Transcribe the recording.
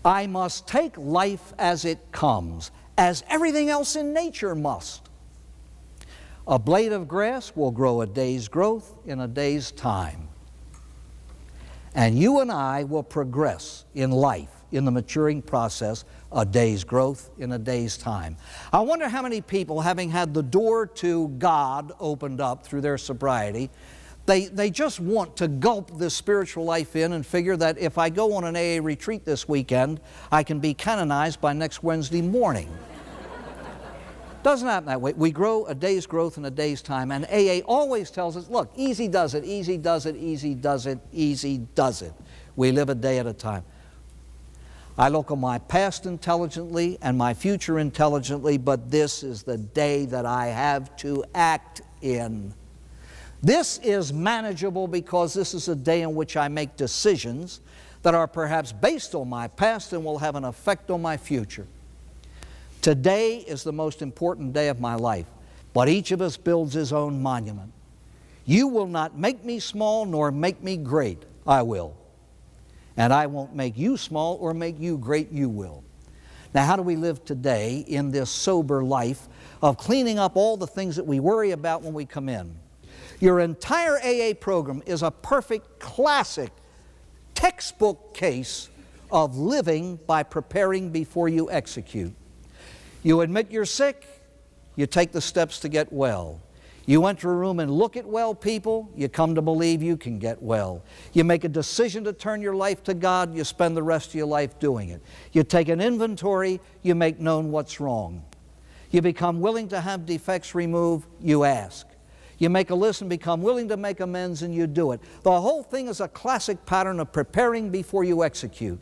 I must take life as it comes, as everything else in nature must. A blade of grass will grow a day's growth in a day's time. And you and I will progress in life, in the maturing process, a day's growth in a day's time. I wonder how many people, having had the door to God opened up through their sobriety, they just want to gulp this spiritual life in and figure that if I go on an AA retreat this weekend, I can be canonized by next Wednesday morning. Doesn't happen that way. We grow a day's growth in a day's time, and AA always tells us, look, easy does it, easy does it, easy does it, easy does it. We live a day at a time. I look on my past intelligently and my future intelligently, but this is the day that I have to act in. This is manageable because this is a day in which I make decisions that are perhaps based on my past and will have an effect on my future. Today is the most important day of my life, but each of us builds his own monument. You will not make me small nor make me great. I will. And I won't make you small or make you great. You will. Now, how do we live today in this sober life of cleaning up all the things that we worry about when we come in? Your entire AA program is a perfect, classic, textbook case of living by preparing before you execute. You admit you're sick, you take the steps to get well. You enter a room and look at well people, you come to believe you can get well. You make a decision to turn your life to God, you spend the rest of your life doing it. You take an inventory, you make known what's wrong. You become willing to have defects removed, you ask. You make a list and become willing to make amends, and you do it. The whole thing is a classic pattern of preparing before you execute.